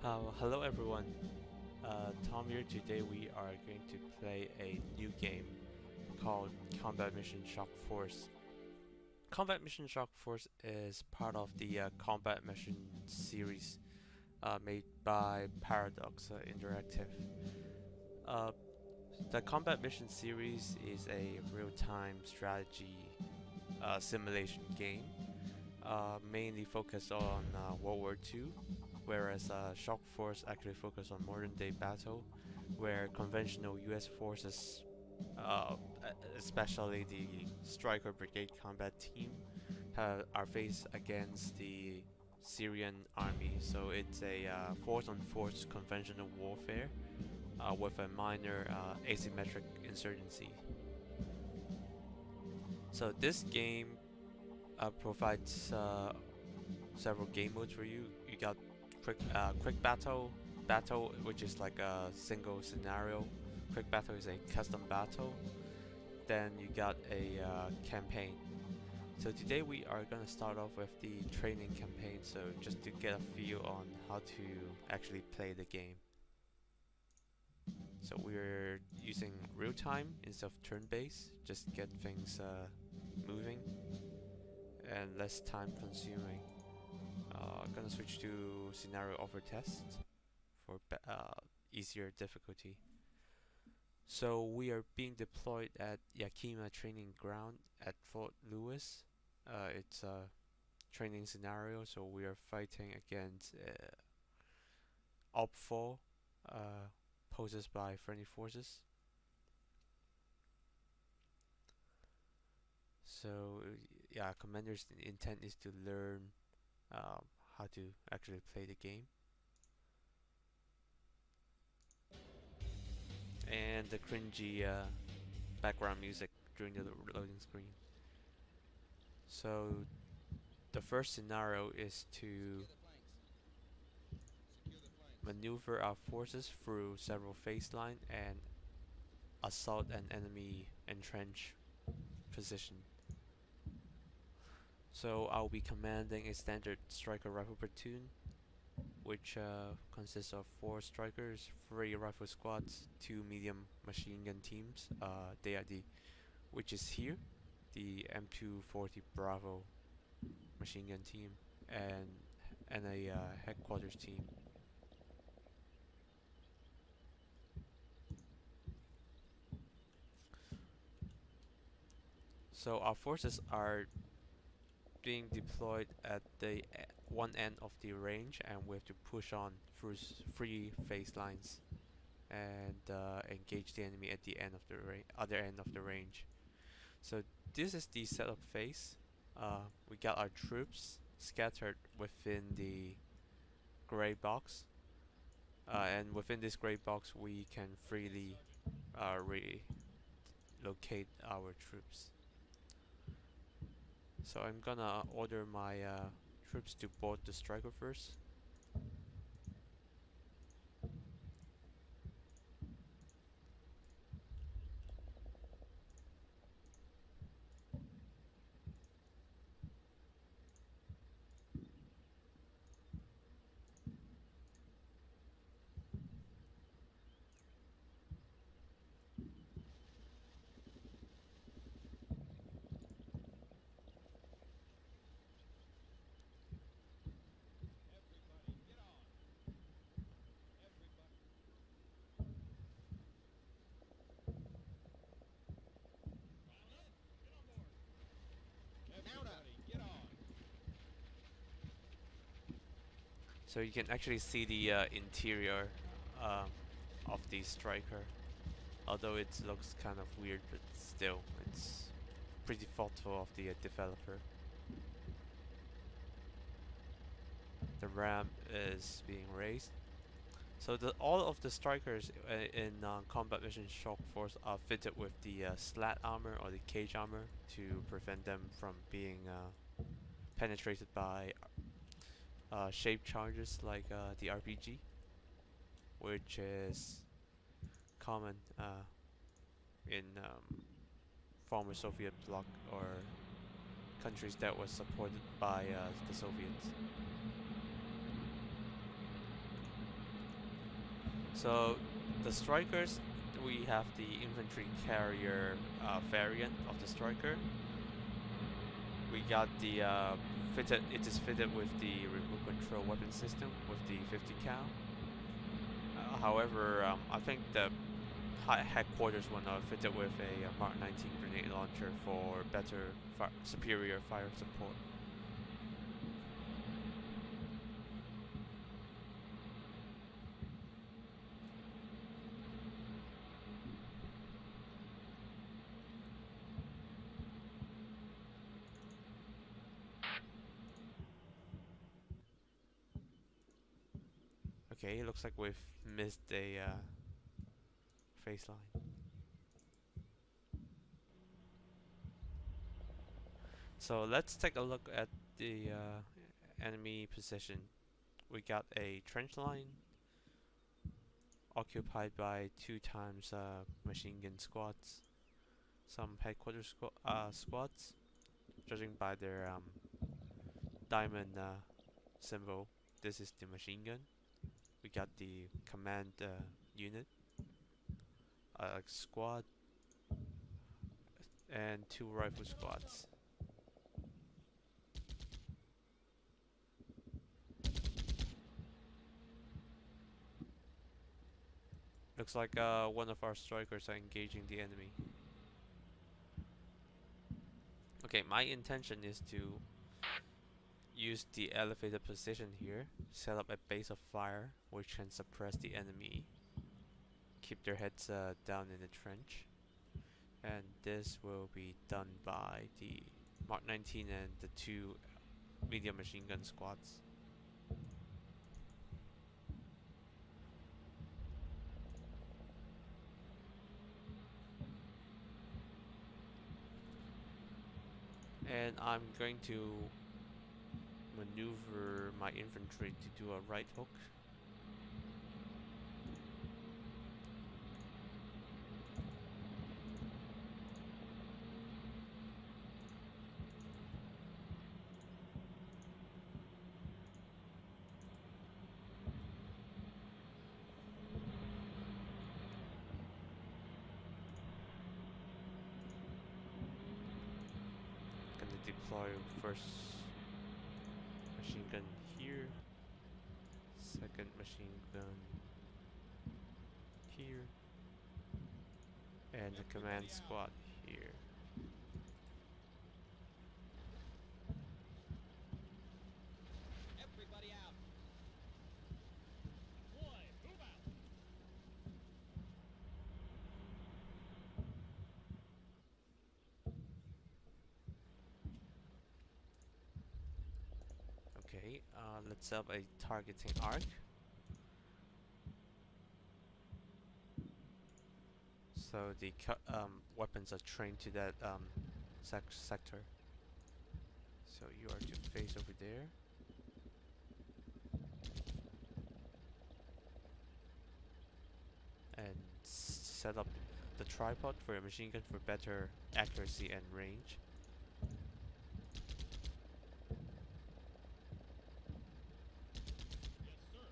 Hello everyone, Tom here. Today we are going to play a new game called Combat Mission Shock Force. Combat Mission Shock Force is part of the Combat Mission series made by Paradox Interactive. Uh, the Combat Mission series is a real-time strategy simulation game mainly focused on World War II, whereas Shock Force actually focused on modern day battle, where conventional US forces, especially the Striker Brigade combat team, are faced against the Syrian army. So it's a force on force conventional warfare with a minor asymmetric insurgency. So this game provides several game modes for you. You got quick battle, which is like a single scenario. Quick battle is a custom battle. Then you got a campaign. So today we are gonna start off with the training campaign. So just to get a feel on how to actually play the game. So we're using real time instead of turn-based, just to get things moving and less time consuming. Gonna switch to scenario over test for easier difficulty. So we are being deployed at Yakima Training Ground at Fort Lewis. It's a training scenario, so we are fighting against Op 4 poses by friendly forces. So yeah, commander's intent is to learn how to actually play the game. And the cringy background music during the loading screen. So the first scenario is to maneuver our forces through several phase lines and assault an enemy entrenched position. So I'll be commanding a standard striker rifle platoon, which consists of 4 strikers, 3 rifle squads, 2 medium machine gun teams. They are which is here, the M240 Bravo machine gun team, and a headquarters team. So our forces are being deployed at the one end of the range, and we have to push on through 3 phase lines and engage the enemy at the end of the other end of the range. So this is the setup phase. We got our troops scattered within the gray box, and within this gray box we can freely relocate our troops. So I'm gonna order my troops to board the striker first. So you can actually see the interior uh, of the striker, although it looks kind of weird, but still, it's pretty thoughtful of the developer. The ramp is being raised. So all of the strikers in Combat Mission Shock Force are fitted with the slat armor or the cage armor to prevent them from being penetrated by shape charges like the RPG, which is common in former Soviet bloc or countries that was supported by the Soviets. So the strikers, we have the infantry carrier variant of the striker. We got the fitted. It is fitted with the remote control weapon system with the 50 cal. However, I think the headquarters one are fitted with a Mark 19 grenade launcher for better, superior fire support. Okay, it looks like we've missed a phase line. So let's take a look at the enemy position. We got a trench line occupied by 2 times machine gun squads, some headquarters squads, judging by their diamond symbol. This is the machine gun. We got the command unit, squad, and 2 rifle squads. Looks like one of our strikers are engaging the enemy. Okay, my intention is to use the elevated position here, set up a base of fire which can suppress the enemy, keep their heads down in the trench, and this will be done by the Mark 19 and the 2 medium machine gun squads. And I'm going to maneuver my infantry to do a right hook. Gonna deploy first machine gun here, second machine gun here, and the command squad here. Everybody out. Boy, move out. Okay, let's set up a targeting arc. So the weapons are trained to that sector. So you are to face over there. And set up the tripod for a machine gun for better accuracy and range. Yes, sir.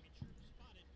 Enemy troops spotted.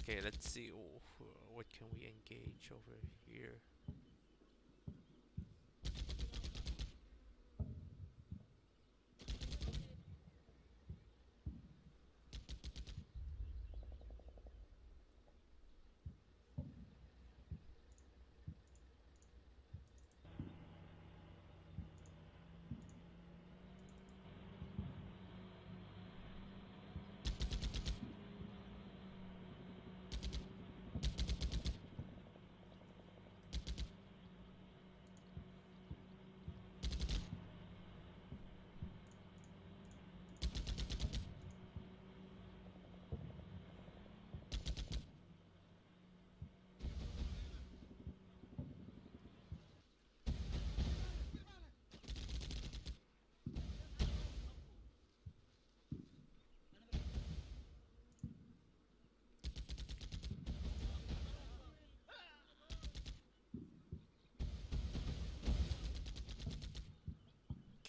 Okay, let's see. What can we engage over here?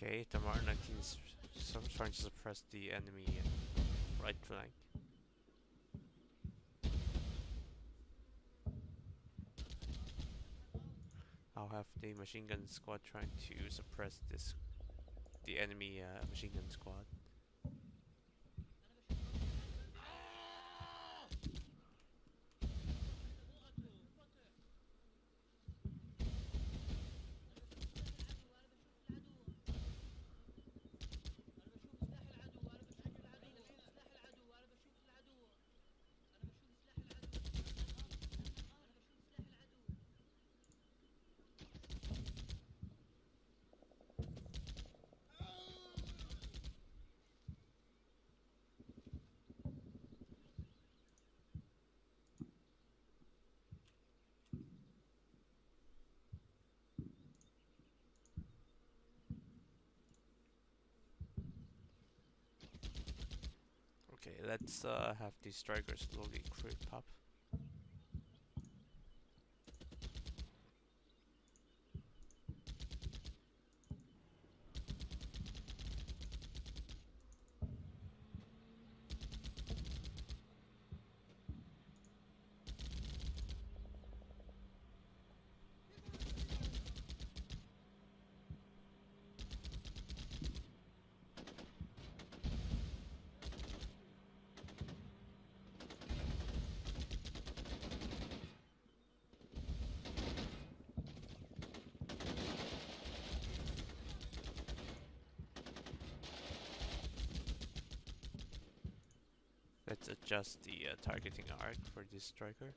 Okay, the Mark 19 is trying to suppress the enemy right flank. I'll have the machine gun squad trying to suppress the enemy machine gun squad. Okay, let's have the strikers slowly creep up. Let's adjust the targeting arc for this striker.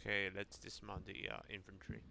Okay, let's dismount the infantry.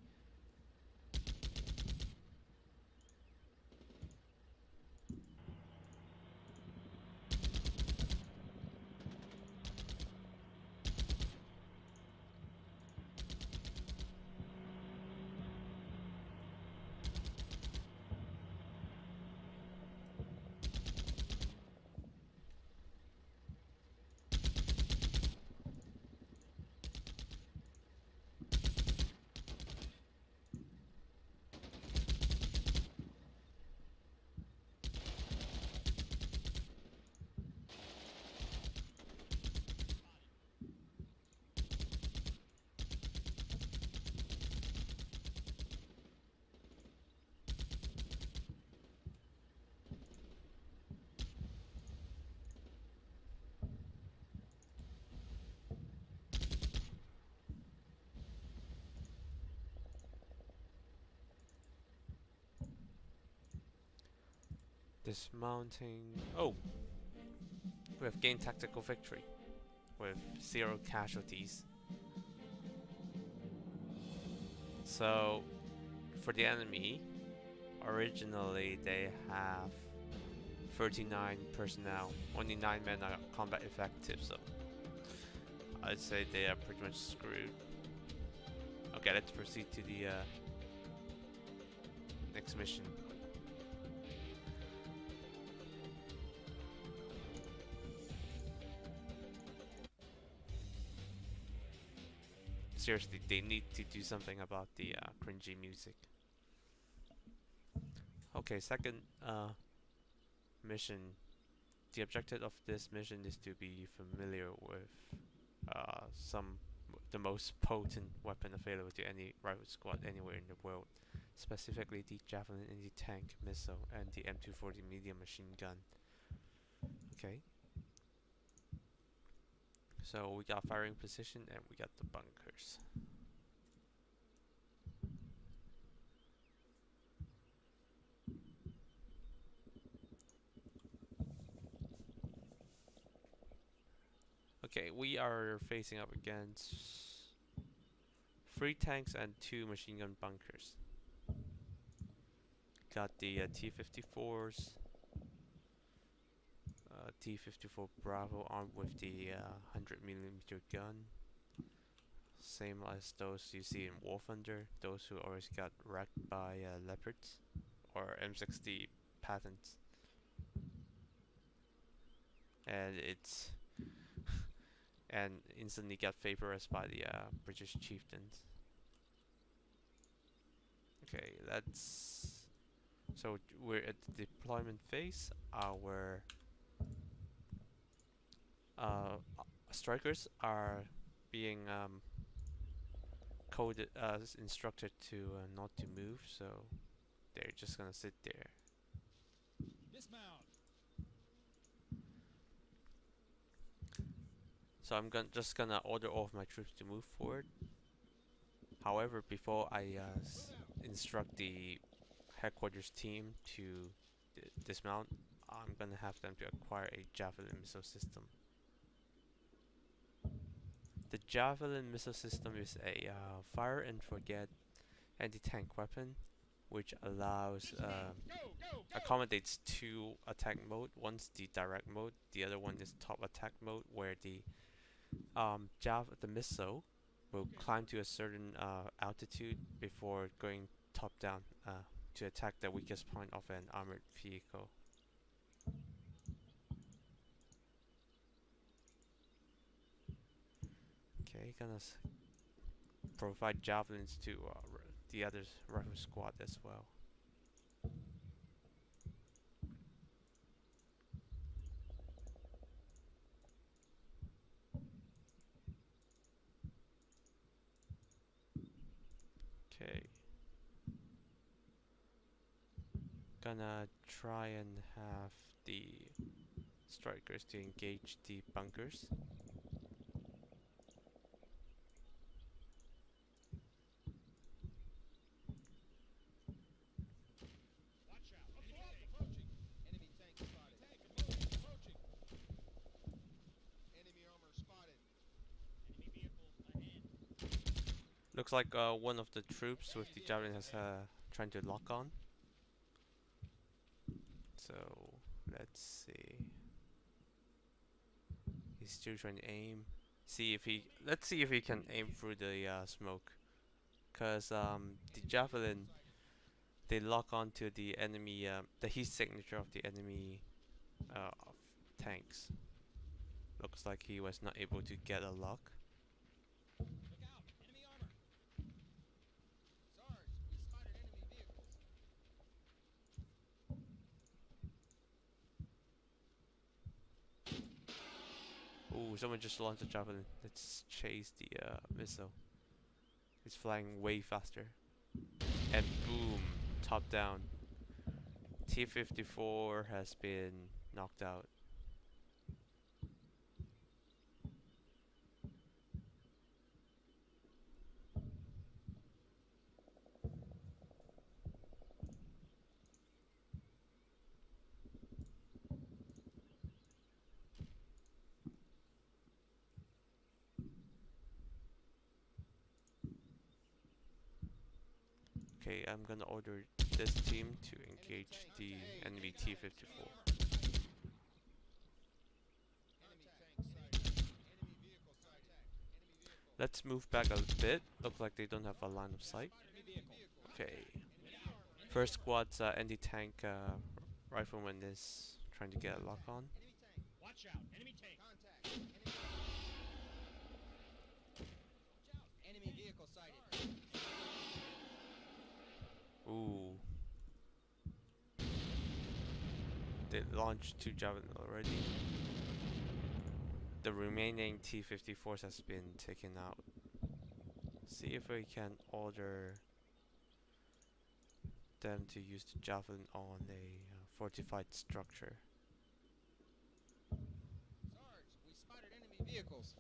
Dismounting. Oh! We have gained tactical victory. with 0 casualties. So for the enemy, originally they have 39 personnel, only 9 men are combat effective, so I'd say they are pretty much screwed. Okay, let's proceed to the next mission. Seriously, they need to do something about the cringy music. Okay, second mission. The objective of this mission is to be familiar with the most potent weapon available to any rifle squad anywhere in the world, specifically the Javelin anti-tank missile and the M240 medium machine gun. Okay. So we got firing position and we got the bunkers. Okay, we are facing up against 3 tanks and 2 machine gun bunkers. Got the T-54s, T-54 Bravo armed with the 100mm gun, same as those you see in War Thunder, those who always got wrecked by Leopards or M60 patents. And it's and instantly got vaporized by the British chieftains. Okay, so we're at the deployment phase. Our strikers are being instructed to not to move, so they're just gonna sit there. Dismount. So I'm just gonna order all of my troops to move forward. However, before I instruct the headquarters team to dismount, I'm gonna have them to acquire a Javelin missile system. The Javelin missile system is a fire and forget anti-tank weapon, which allows accommodates 2 attack mode. One's the direct mode, the other one is top attack mode, where the missile will climb to a certain altitude before going top down to attack the weakest point of an armored vehicle. Okay, gonna provide javelins to the other rifle squad as well. Okay. Gonna try and have the strikers to engage the bunkers. Watch out. Approaching. Enemy tank spotted. Tank approaching. Enemy armor spotted. Enemy vehicle ahead. Looks like one of the troops with the javelin has trying to lock on. So let's see. He's still trying to aim. Let's see if he can aim through the smoke. Cause the javelin, they lock onto the enemy, the heat signature of the enemy of tanks. Looks like he was not able to get a lock. Look out! Enemy armor. Sarge, we spotted enemy vehicles. Ooh, someone just launched a javelin. Let's chase the missile. It's flying way faster. And boom, top down. T-54 has been knocked out. Okay, I'm gonna order this team to engage the enemy T-54. Let's move back a bit. Look like they don't have a line of sight. Okay. First squad's anti-tank rifleman is trying to get a lock on. Watch out! Enemy tank! Contact! Enemy vehicle sighted! Ooh. They launched 2 Javelin already. The remaining T-54s has been taken out. See if we can order them to use the Javelin on a fortified structure. Sarge, we spotted enemy vehicles.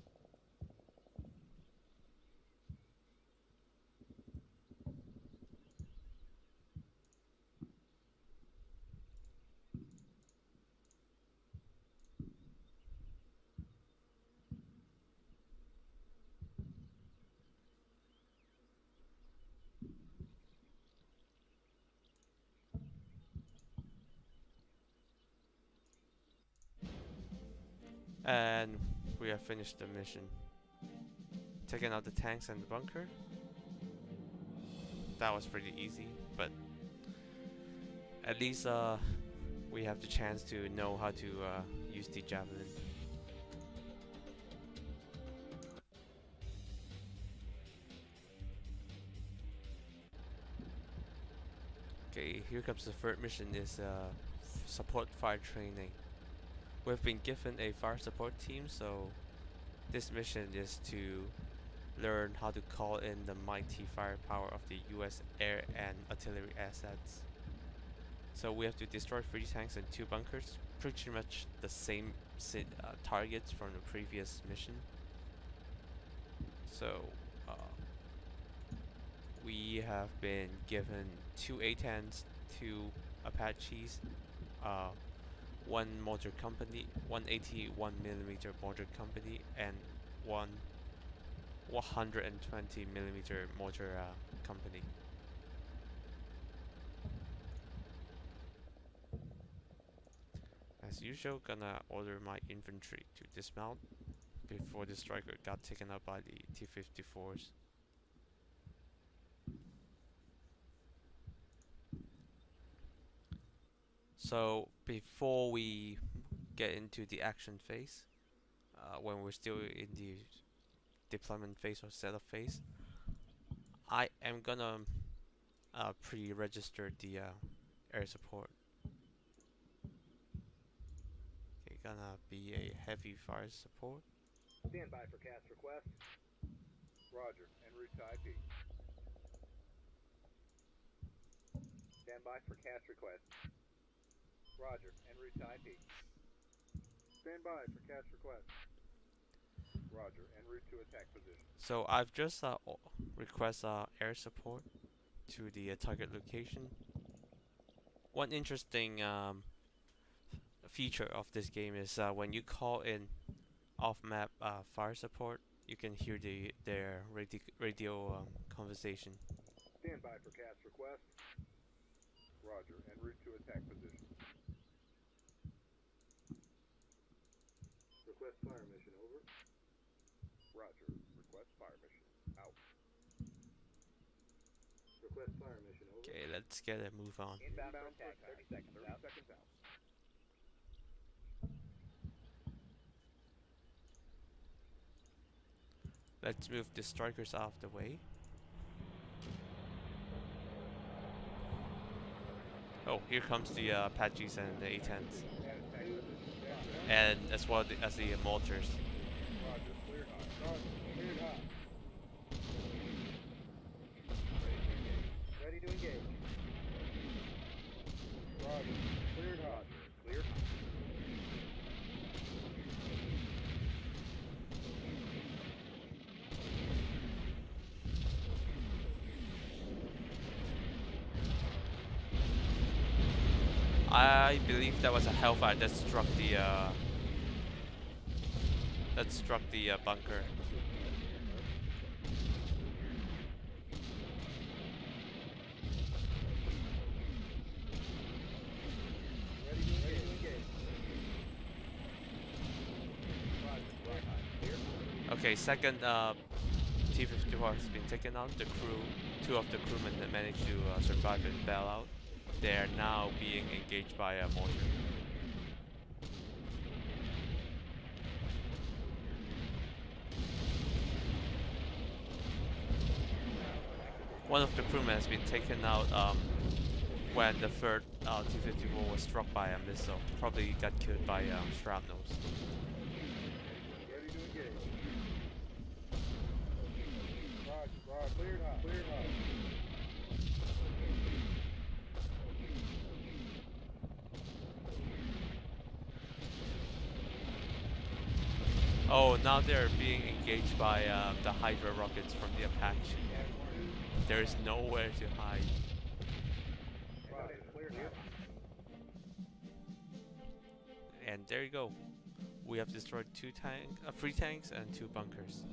And we have finished the mission. Taking out the tanks and the bunker. That was pretty easy, but at least we have the chance to know how to use the Javelin. Okay, here comes the third mission, is support fire training. We've been given a fire support team, so this mission is to learn how to call in the mighty firepower of the US air and artillery assets. So we have to destroy 3 tanks and 2 bunkers, pretty much the same targets from the previous mission. So we have been given 2 A-10s, 2 Apaches, 1 mortar company, 1 81mm mortar company, and 1 120mm mortar company. As usual, gonna order my infantry to dismount before the striker got taken out by the T-54s. So before we get into the action phase, when we're still in the deployment phase or setup phase, I am gonna pre-register the air support. Okay, gonna be a heavy fire support. Stand by for cast request. Roger, en route to IP. Stand by for cast request. Roger, en route to IP. Stand by for cast request. Roger, en route to attack position. So I've just request air support to the target location. One interesting feature of this game is when you call in off-map fire support, you can hear their radio conversation. Stand by for cast request. Roger, en route to attack position. Request fire mission over. Roger, request fire mission out. Request fire mission over. Okay, let's get a move on. Inbound attack, 30 seconds out. 30 seconds out. Let's move the strikers out of the way. Oh, here comes the Apaches and the A-10s. And as well as the mortars. Roger, cleared hot. Roger, cleared hot. Ready to engage. Roger, cleared hot. Clear. I believe that was a Hellfire that struck the bunker. Okay, second T-54 has been taken out. The crew, two of the crewmen that managed to survive and bail out. They are now being engaged by a mortar. One of the crewmen has been taken out when the third T-54 was struck by a missile. Probably got killed by shrapnels. Ready to engage. Roger, cleared hot, cleared hot. Oh, now they're being engaged by the Hydra rockets from the Apache. There is nowhere to hide. Roger, cleared hot. And there you go. We have destroyed three tanks and 2 bunkers.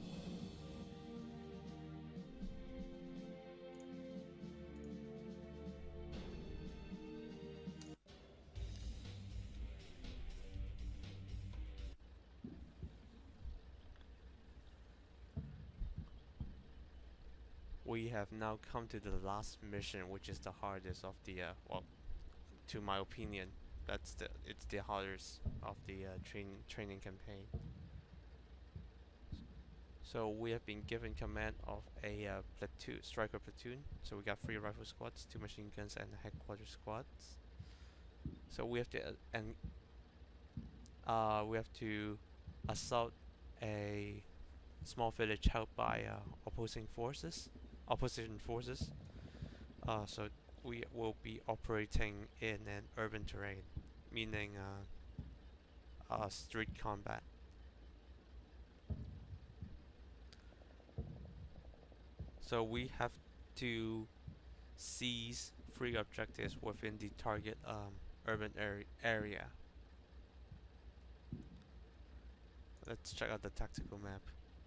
We have now come to the last mission, which is the hardest of the well, to my opinion, it's the hardest of the training campaign. So we have been given command of a platoon, striker platoon. So we got 3 rifle squads, 2 machine guns, and a headquarters squads. So we have to assault a small village held by opposition forces. So we will be operating in an urban terrain, meaning street combat. So we have to seize 3 objectives within the target urban area. Let's check out the tactical map.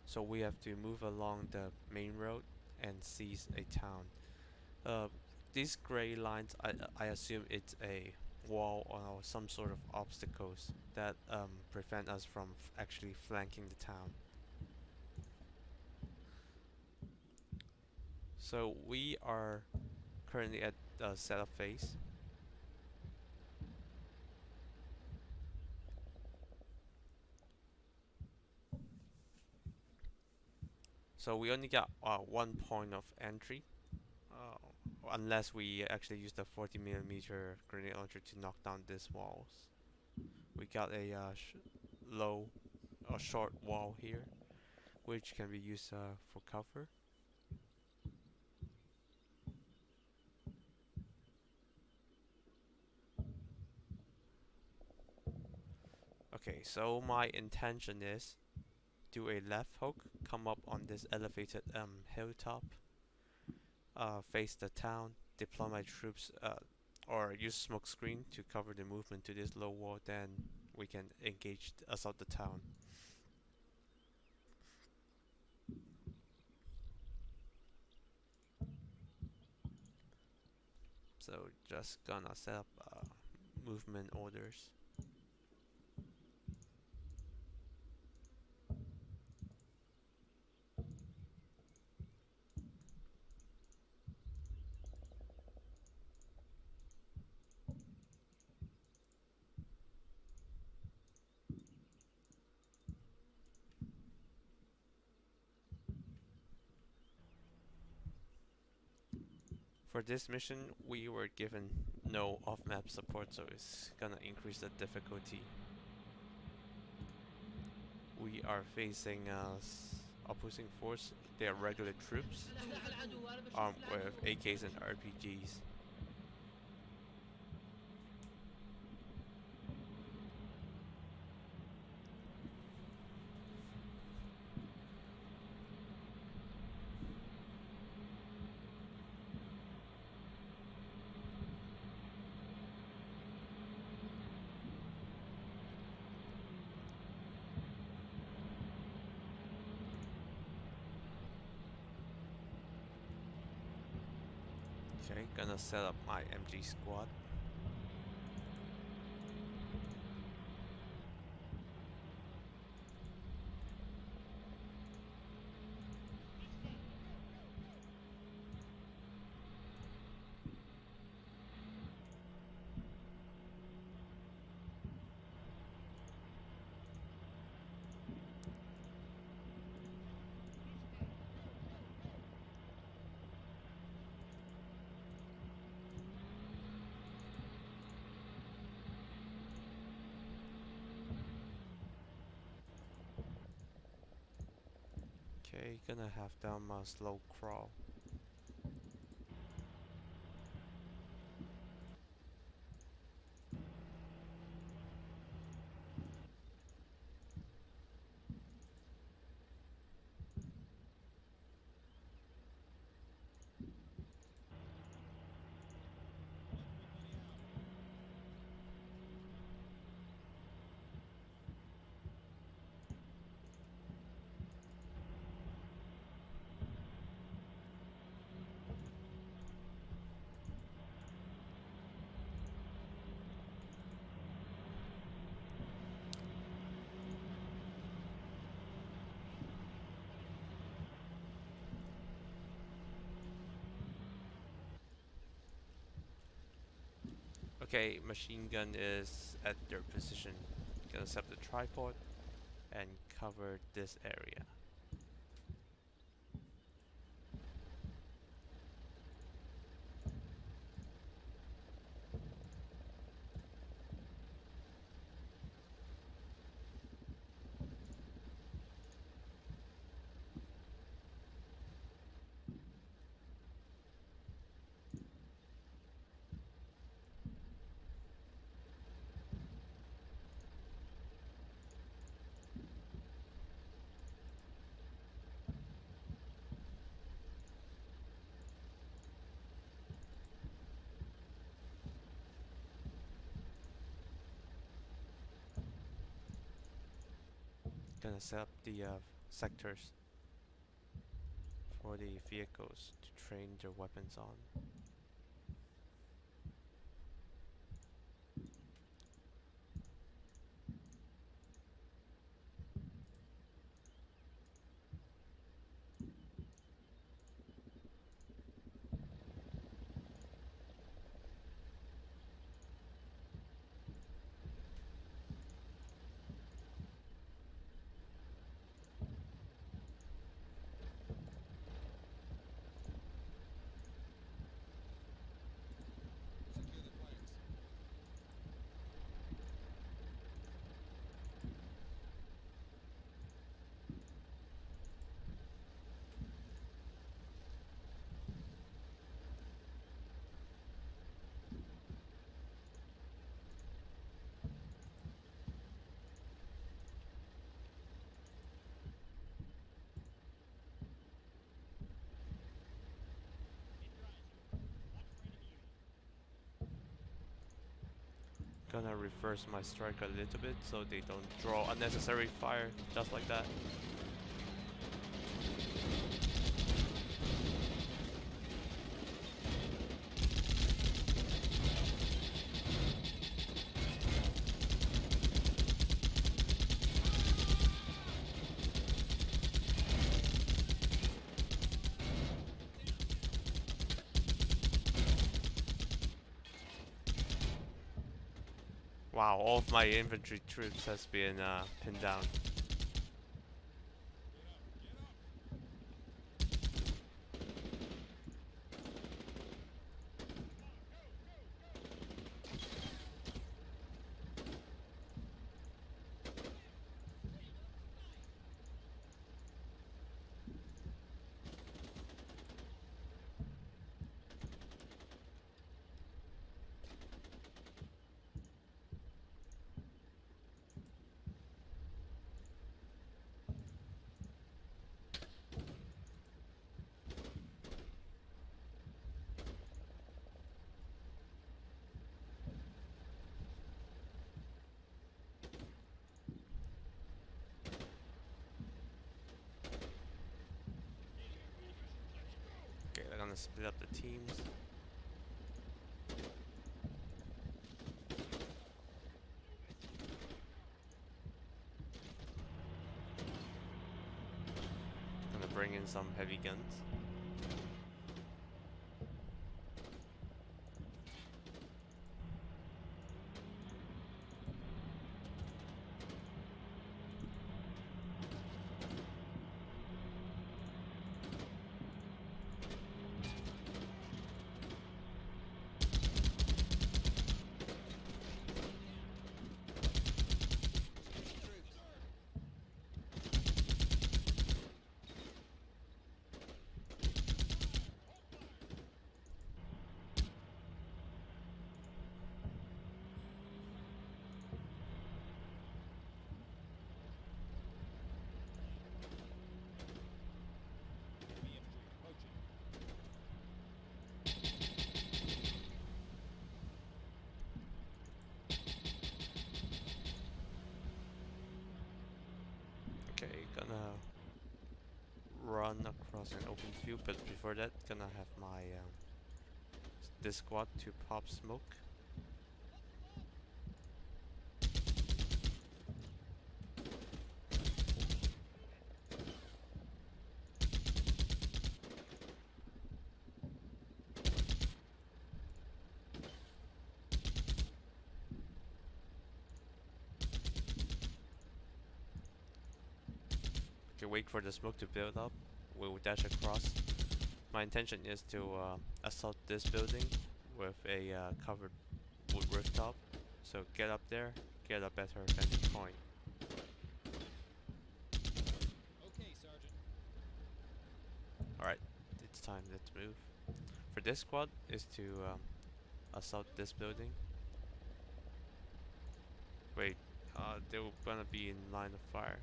So we have to move along the main road and seize a town. These gray lines, I assume it's a wall or some sort of obstacles that prevent us from actually flanking the town. So we are currently at the setup phase. So we only got 1 point of entry, unless we actually use the 40mm grenade launcher to knock down these walls. We got a short wall here, which can be used for cover. Okay, so my intention is do a left hook, come up on this elevated hilltop, face the town, deploy my troops, or use smoke screen to cover the movement to this low wall, then we can assault the town. So just gonna set up movement orders. For this mission, we were given no off-map support, so it's gonna increase the difficulty. We are facing opposing force. They are regular troops armed with AKs and RPGs. Okay, gonna set up my MG squad. Okay, gonna have them slow crawl. Okay, machine gun is at their position. Gonna set up the tripod and cover this area. Gonna set up the sectors for the vehicles to train their weapons on. Secure the flanks. Gonna reverse my strike a little bit so they don't draw unnecessary fire, just like that. Wow, all of my infantry troops has been pinned down. Okay, they're gonna split up the teams. Gonna bring in some heavy guns. Gonna run across an open field, but before that, gonna have my this squad to pop smoke. Okay, wait for the smoke to build up. We'll dash across. My intention is to assault this building with a covered wood rooftop. So get up there, get a better vantage point. Okay, Sergeant. Alright, it's time, let's move. For this squad is to assault this building. Wait, they're gonna be in line of fire.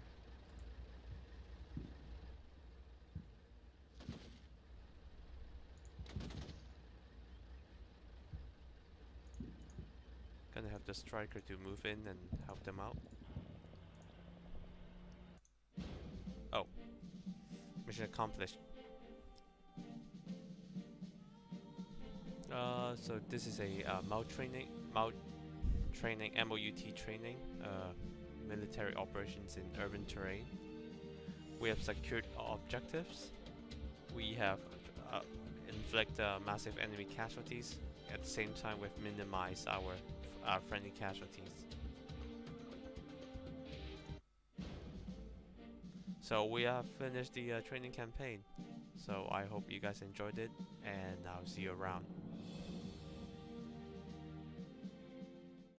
Gonna have the striker to move in and help them out. Oh, mission accomplished. So this is a MOUT training, MOUT training, military operations in urban terrain. We have secured our objectives. We have inflict massive enemy casualties. At the same time, we've minimized our friendly casualties. So we have finished the training campaign. So I hope you guys enjoyed it, and I'll see you around.